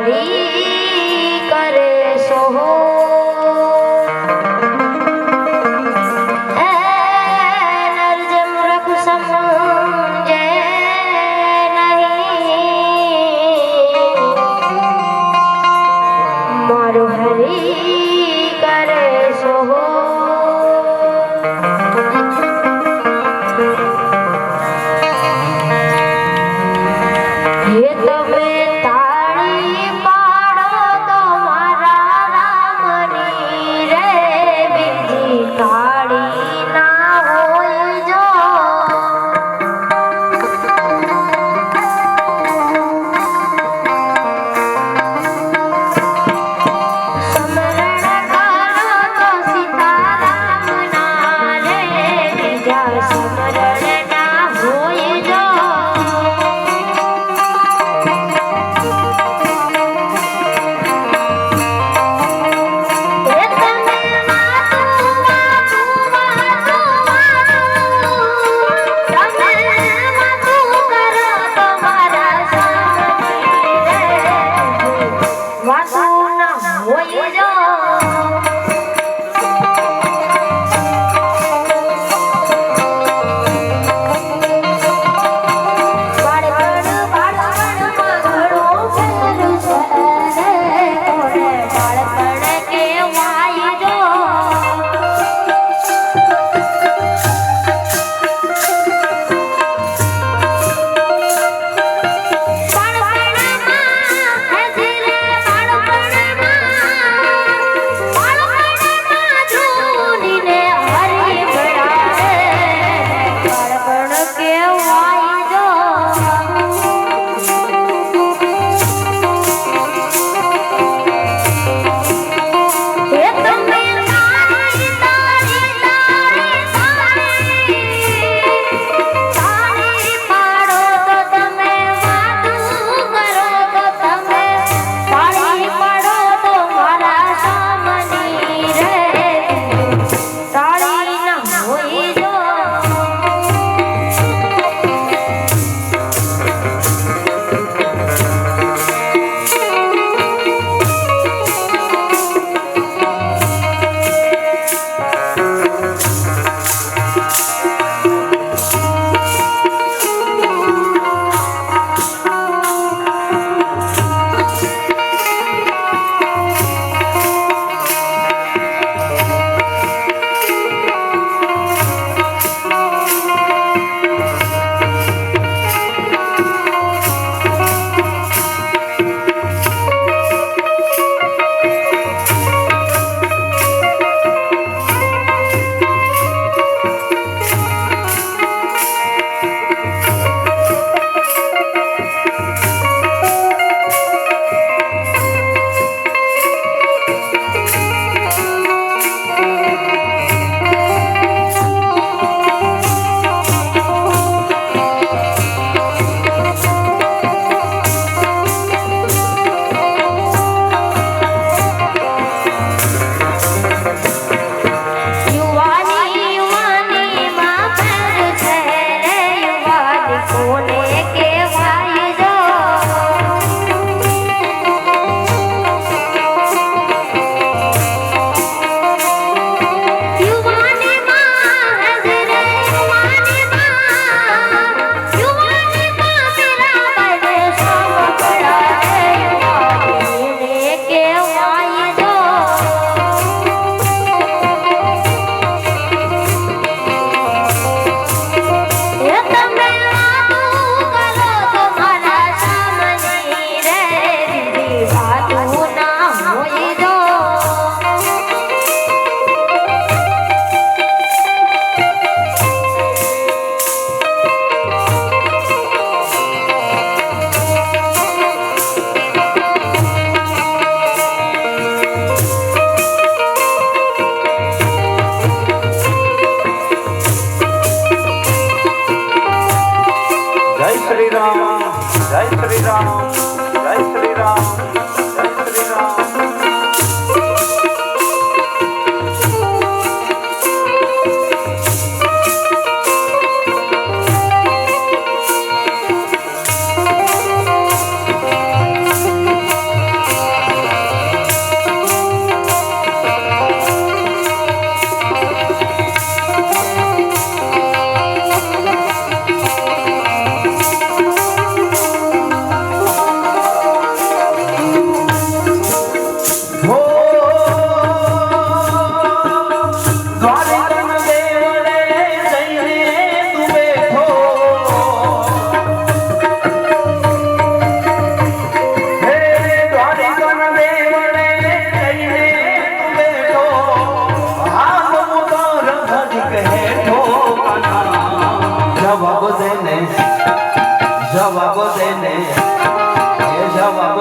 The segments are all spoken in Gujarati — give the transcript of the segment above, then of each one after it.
હરી કરે સોહો નરજમ રઘુ સમજે નહીં મારો હરી કરે સોહો ये तमे ताड़ी पा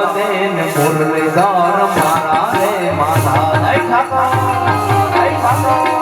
દે ને મુરલીધર મારા રે મારા જય ઠાકોર જય ઠાકોર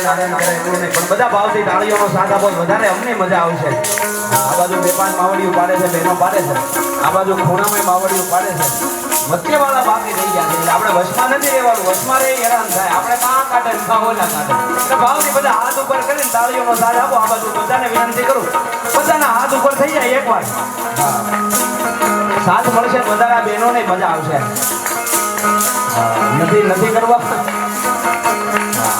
નારાયણ કરે એટલું નહીં, પણ બધા ભાવથી તાળીઓનો સાથ આપો વધારે અમને મજા આવશે. આ બાજુ બે પાંચ માવડીઓ પાડે છે, બહેનો પાડે છે, આ બાજુ ખૂણામાં માવડીઓ પાડે છે, વચ્ચેવાળા બાકી રહી ગયા છે. એટલે આપણે વશમાં નથી રહેવાનું, વશમાં રહી હેરાન થાય. આપણે કાં કાઢે ઓલા કાઢે. એટલે ભાવથી બધા હાથ ઉપર કરીને તાળીઓનો સાથ આપો. આ બાજુ બધાને વિનંતી કરું, બધાના હાથ ઉપર થઈ જાય એકવાર. સાથ મળશે વધારે બહેનોને મજા આવશે. નથી કરવા.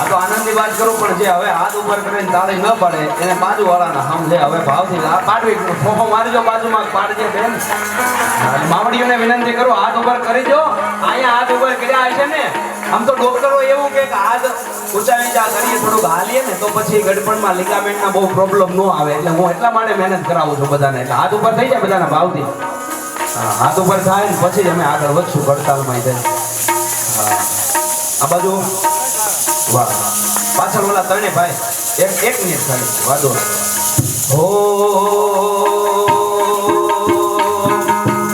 આ તો આનંદની વાત કરું, પણ જે હવે હાથ ઉપર કરીને તાળી ન પડે એને બાજુવાળાના સમજે. હવે ભાવથી પાડવી ફોફો મારજો, બાજુમાં પાડજે બેન. માવડીઓને વિનંતી કરું, હાથ ઉપર કરીજો. અહીંયા હાથ ઉપર કર્યા હશે ને, આમ તો ડોક્ટરો એવું કે હાથ ઊંચા નીચા કરીએ, થોડુંક હાલીએ ને તો પછી ગડપણમાં લિગામેન્ટના બહુ પ્રોબ્લેમ ન આવે. એટલે હું એટલા માટે મહેનત કરાવું છું બધાને. એટલે હાથ ઉપર થઈ જાય બધાના ભાવથી. હાથ ઉપર થાય ને પછી જ અમે આગળ વધશું પડતાલમાં. આ બાજુ વાહ, પાછળ ઓલા ત્રણે ભાઈ એક મિનિટ ખાલી વાદો. હો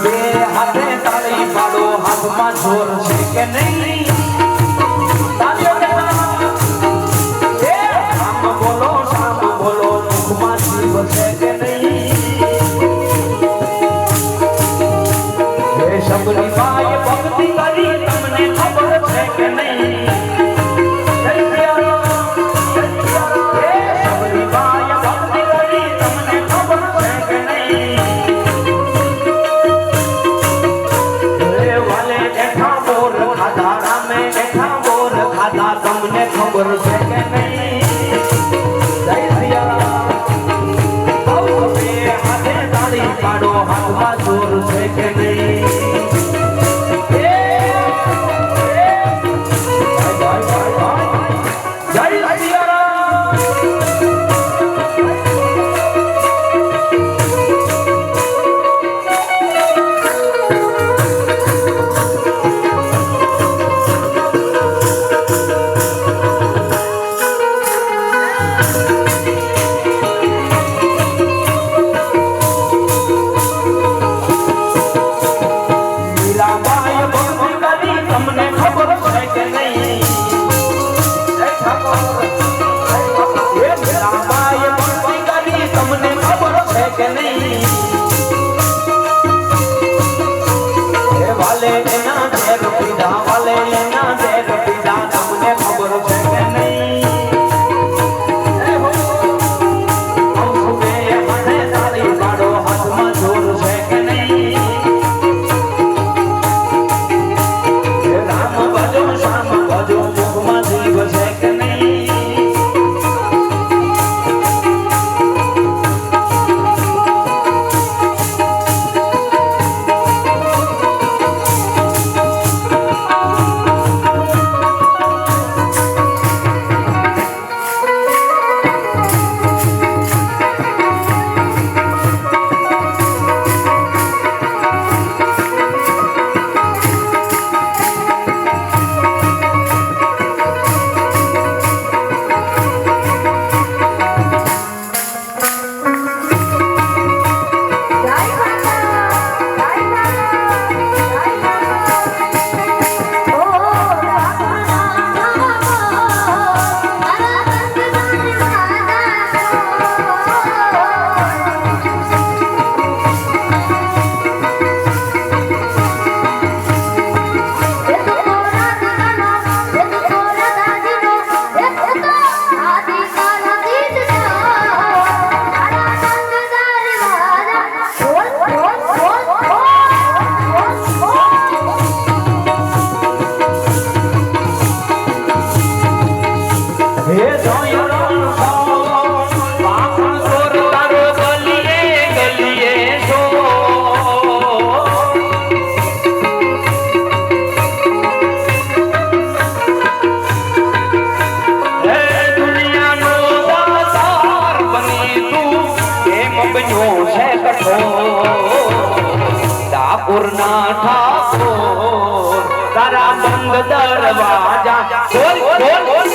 બે હાથે તાળી પાડો, હાથમાં જોર છે કે નહીં? તાળીઓ કે શામ બોલો, શામ બોલો, મુખમાં જીવ છે કે નહીં? હે શબરી બાઈ ભક્તિ કરી તમને ખબર છે કે નહીં? તમને ખબર છે કે નહીં? જય સિયારામ. બે હાથે તાળી પાડો, હાથમાં જોર છે કે નહીં? જય સિયારામ. તમને ખબર છે કે નહીં? તમને ખબર છે કે નહીં? વાલે એના ઝેર પીધા, વાલે એના ઝેર પીધા, તમને ખબર છે કે નહીં? બે હાથે તાળી પાડો, હાથમાં જોર છે કે નહીં? શામ બાજુ મુખમાં જીવ છે કે નહીં? ડાકોરના ઠાકોર તારા બંધ દરવાજા ખોલ ખોલ ખોલ.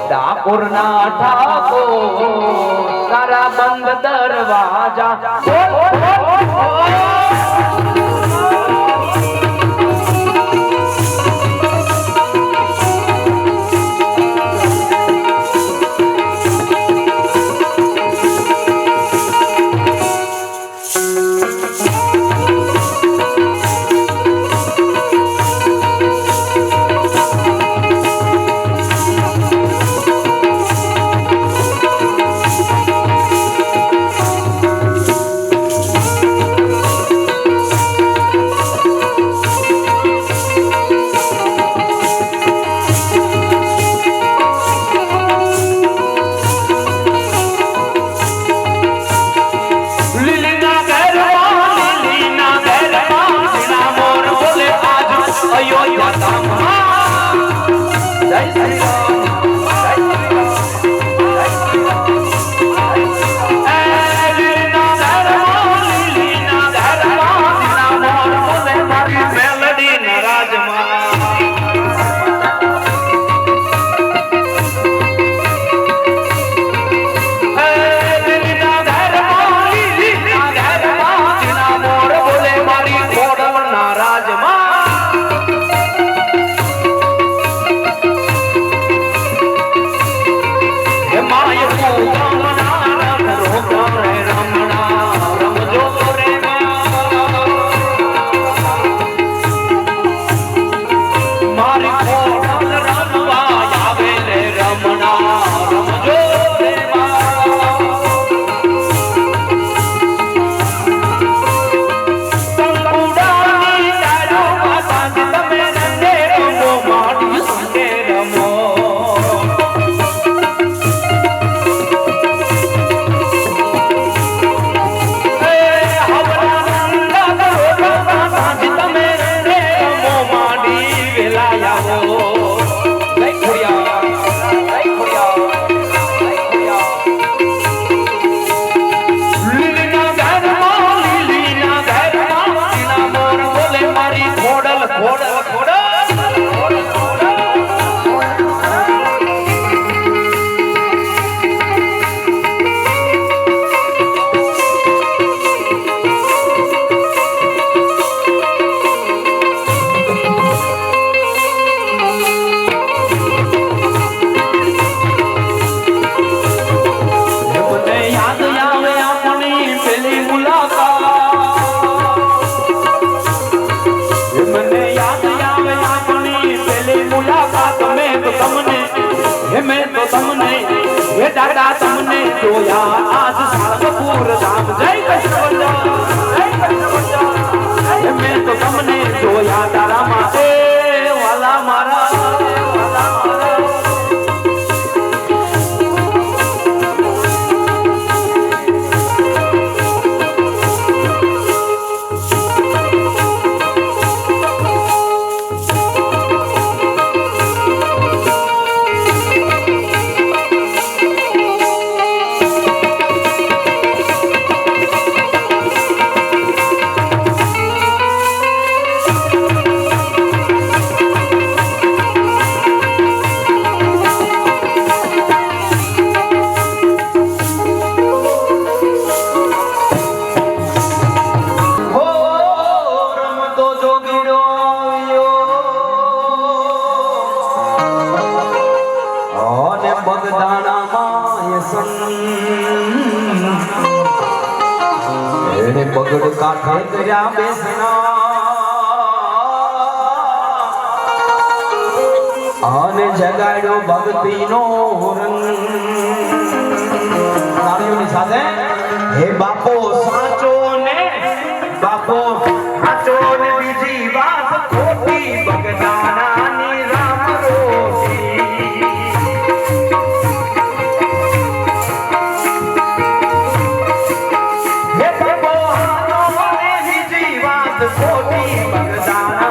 ડાકોરના ઠાકોર તારા બંધ દરવાજા દાદા તમને જોયા આજ સાળંગપુર ધામ જય કૃષ્ણ મેં તો તમને જોયા તારા માટે વાલા મારા બગડ કાઠે કર્યા બેસના અને જગાડ્યો ભક્તિનો રંગ તાળીઓની સાથે હે બાપો સાચો ને બાપો કોટી બગદાણા